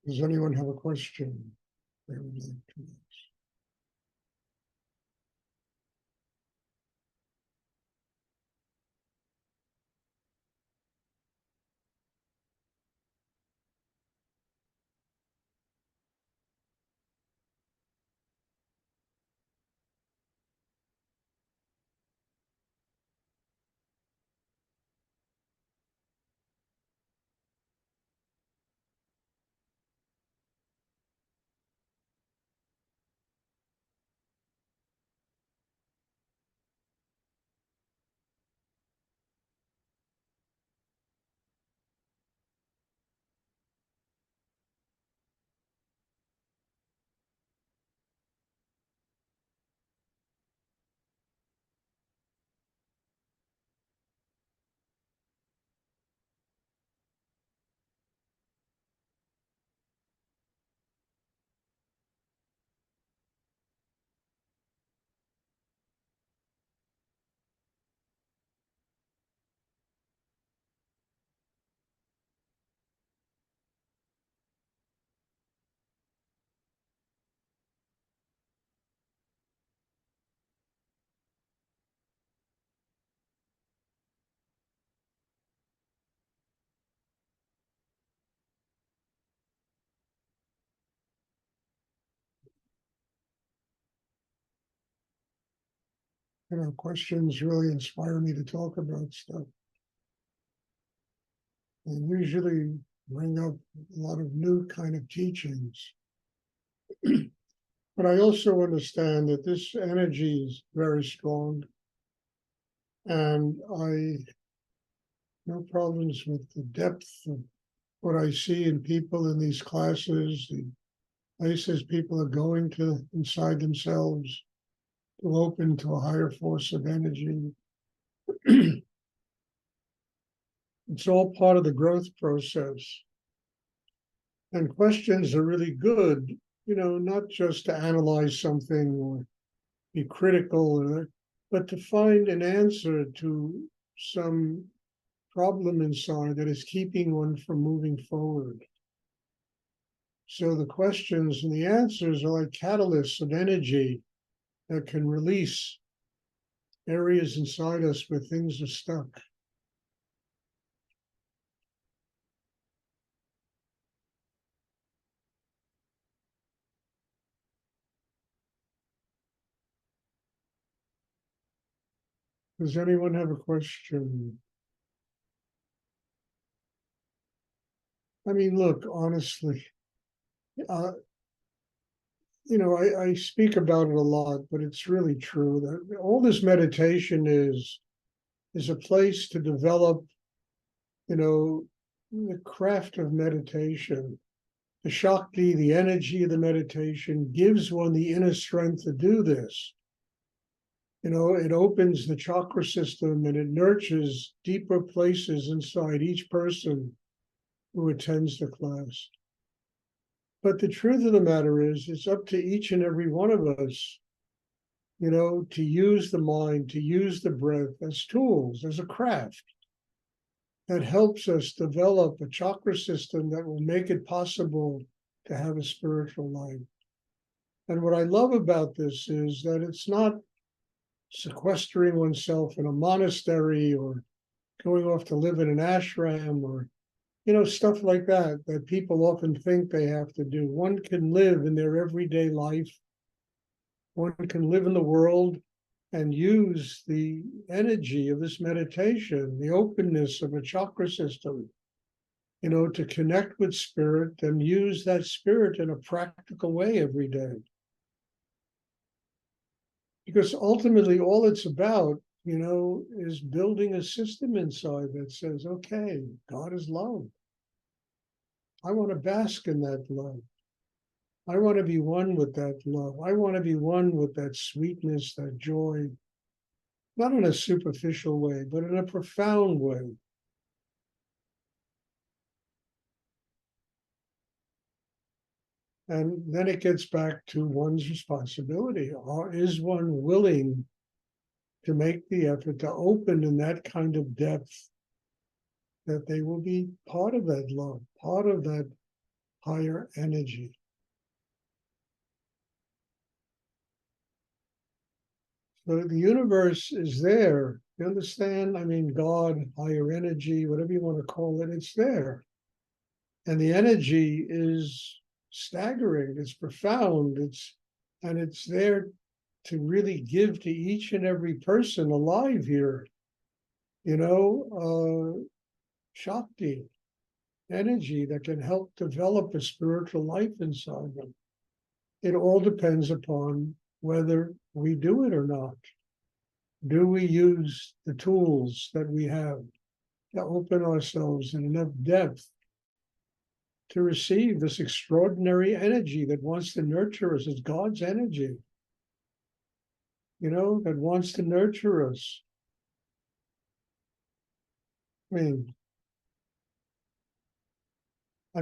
Does anyone have a question they would like to ask? Questions really inspire me to talk about stuff. And usually bring up a lot of new kind of teachings. But I also understand that this energy is very strong. And no problems with the depth of what I see in people in these classes, the places people are going to inside themselves to open to a higher force of energy. It's all part of the growth process. And questions are really good, not just to analyze something or be critical, but to find an answer to some problem inside that is keeping one from moving forward. So the questions and the answers are like catalysts of energy that can release areas inside us where things are stuck. Does anyone have a question? I mean, look, honestly, I speak about it a lot, but it's really true that all this meditation is a place to develop, the craft of meditation. The Shakti, the energy of the meditation, gives one the inner strength to do this. It opens the chakra system and it nurtures deeper places inside each person who attends the class. But the truth of the matter is, it's up to each and every one of us, to use the mind, to use the breath as tools, as a craft that helps us develop a chakra system that will make it possible to have a spiritual life. And what I love about this is that it's not sequestering oneself in a monastery or going off to live in an ashram or, stuff like that people often think they have to do. One can live in their everyday life. One can live in the world and use the energy of this meditation, the openness of a chakra system, to connect with spirit and use that spirit in a practical way every day. Because ultimately, all it's about, is building a system inside that says, okay, God is love. I want to bask in that love. I want to be one with that love. I want to be one with that sweetness, that joy, not in a superficial way, but in a profound way. And then it gets back to one's responsibility. Is one willing to make the effort to open in that kind of depth that they will be part of that love, part of that higher energy. So the universe is there. You understand? I mean, God, higher energy, whatever you want to call it, it's there. And the energy is staggering, it's profound, and it's there to really give to each and every person alive here, Shakti, energy that can help develop a spiritual life inside them. It all depends upon whether we do it or not. Do we use the tools that we have to open ourselves in enough depth to receive this extraordinary energy that wants to nurture us? It's God's energy, that wants to nurture us. I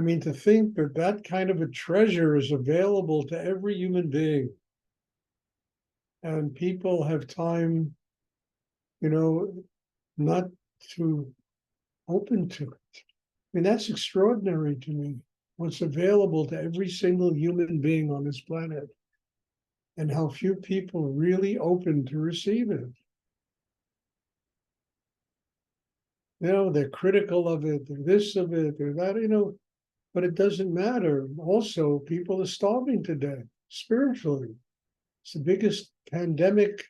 mean, to think that that kind of a treasure is available to every human being, and people have time, not to open to it. I mean, that's extraordinary to me, what's available to every single human being on this planet, and how few people really open to receive it. They're critical of it, they're this of it, they're that, but it doesn't matter. Also, people are starving to death spiritually. It's the biggest pandemic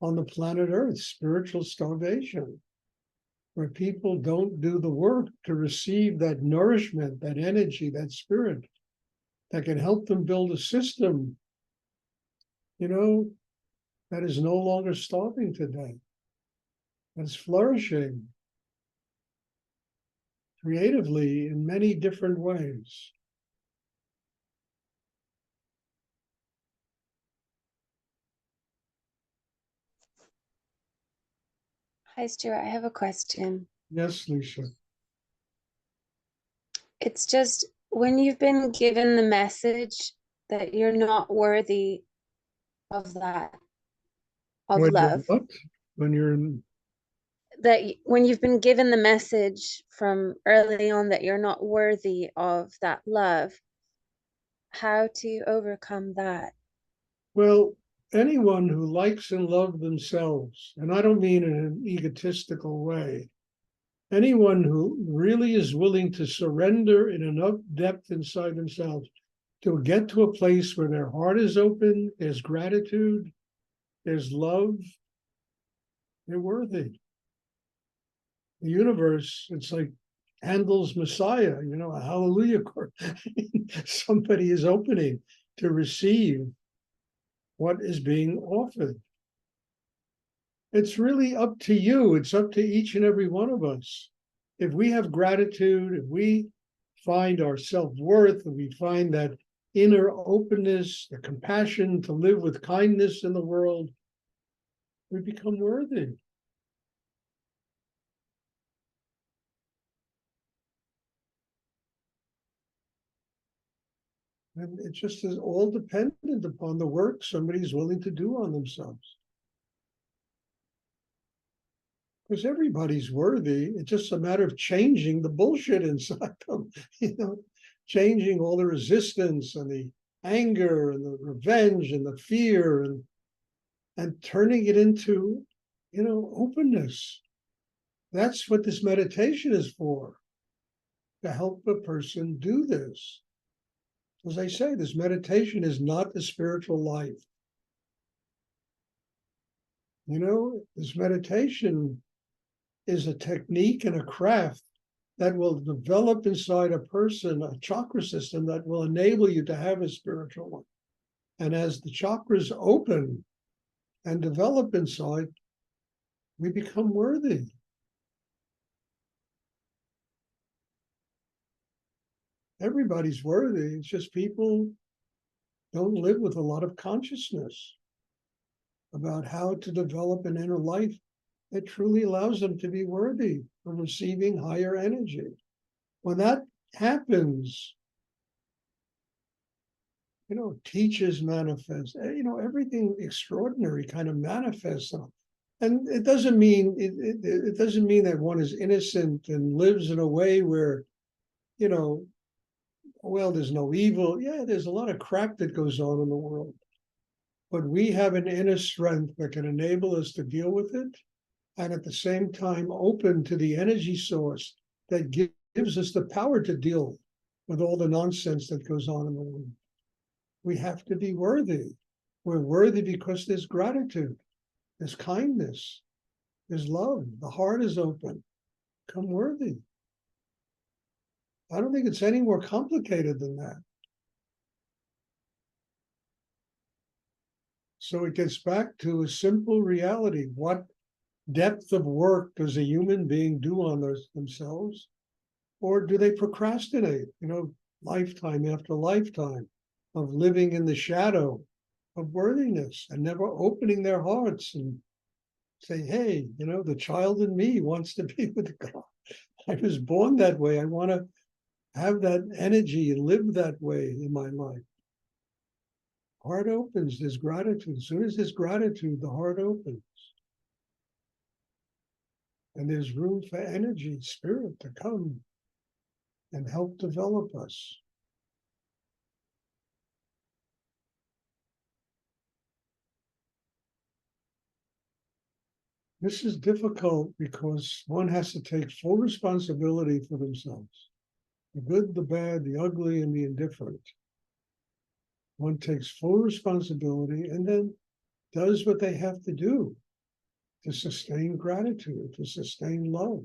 on the planet Earth, spiritual starvation, where people don't do the work to receive that nourishment, that energy, that spirit that can help them build a system, that is no longer starving to death, that's flourishing creatively in many different ways. Hi, Stuart. I have a question. Yes, Lisa. It's just when you've been given the message that you're not worthy of that, of When you're love, what? When you're in. that when you've been given the message from early on that you're not worthy of that love, how to overcome that? Well, anyone who likes and loves themselves, and I don't mean in an egotistical way, anyone who really is willing to surrender in enough depth inside themselves to get to a place where their heart is open, there's gratitude, there's love, they're worthy. The universe, it's like Handel's Messiah, a hallelujah chord. Somebody is opening to receive what is being offered. It's really up to you. It's up to each and every one of us. If we have gratitude, if we find our self-worth, if we find that inner openness, the compassion to live with kindness in the world, we become worthy. And it just is all dependent upon the work somebody's willing to do on themselves. Because everybody's worthy. It's just a matter of changing the bullshit inside them, changing all the resistance and the anger and the revenge and the fear and turning it into, openness. That's what this meditation is for, to help a person do this. As I say, this meditation is not the spiritual life. This meditation is a technique and a craft that will develop inside a person a chakra system that will enable you to have a spiritual one. And as the chakras open and develop inside, we become worthy. Everybody's worthy. It's just people don't live with a lot of consciousness about how to develop an inner life that truly allows them to be worthy of receiving higher energy. When that happens, teachers manifest, everything extraordinary kind of manifests. And it doesn't mean it doesn't mean that one is innocent and lives in a way where, well, there's no evil. Yeah, there's a lot of crap that goes on in the world. But we have an inner strength that can enable us to deal with it, and at the same time open to the energy source that gives us the power to deal with all the nonsense that goes on in the world. We have to be worthy. We're worthy because there's gratitude, there's kindness, there's love. The heart is open. Come worthy. I don't think it's any more complicated than that. So it gets back to a simple reality. What depth of work does a human being do on themselves? Or do they procrastinate, lifetime after lifetime of living in the shadow of worthiness and never opening their hearts and say, hey, the child in me wants to be with God. I was born that way. I want to have that energy and live that way in my life. Heart opens, there's gratitude. As soon as there's gratitude, the heart opens. And there's room for energy, spirit to come and help develop us. This is difficult because one has to take full responsibility for themselves. The good, the bad, the ugly, and the indifferent. One takes full responsibility and then does what they have to do to sustain gratitude, to sustain love,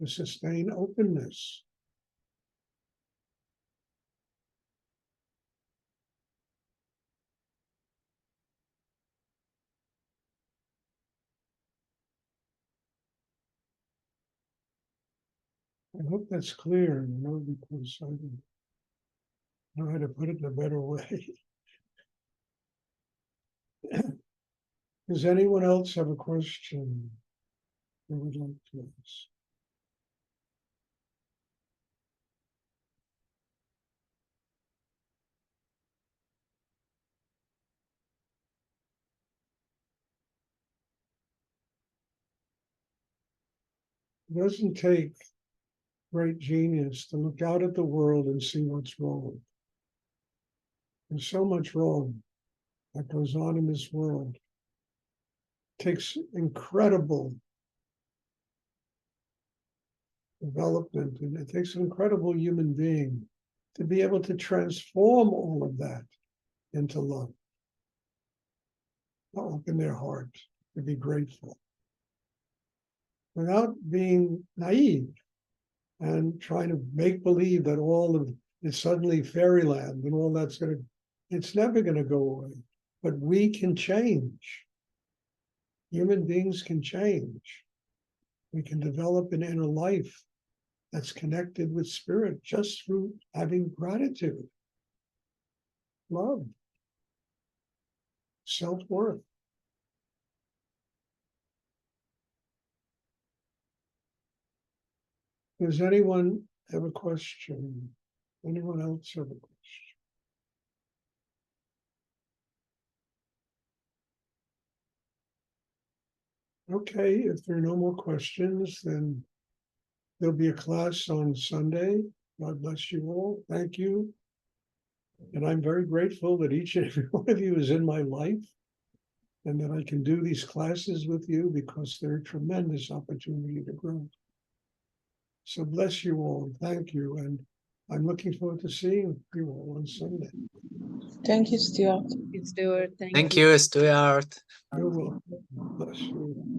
to sustain openness. I hope that's clear, because I don't know how to put it in a better way. Does anyone else have a question they would like to ask? It doesn't take great genius to look out at the world and see what's wrong. There's so much wrong that goes on in this world. It takes incredible development, and it takes an incredible human being to be able to transform all of that into love. To open their heart, to be grateful. Without being naive and trying to make believe that all of it's suddenly fairyland and all that's it's never gonna go away. But we can change. Human beings can change. We can develop an inner life that's connected with spirit just through having gratitude, love, self-worth. Does anyone have a question? Anyone else have a question? Okay, if there are no more questions, then there'll be a class on Sunday. God bless you all. Thank you. And I'm very grateful that each and every one of you is in my life and that I can do these classes with you because they're a tremendous opportunity to grow. So bless you all. Thank you. And I'm looking forward to seeing you all on Sunday. Thank you, Stuart. Stuart, Thank you, Stuart. You're welcome. Bless you.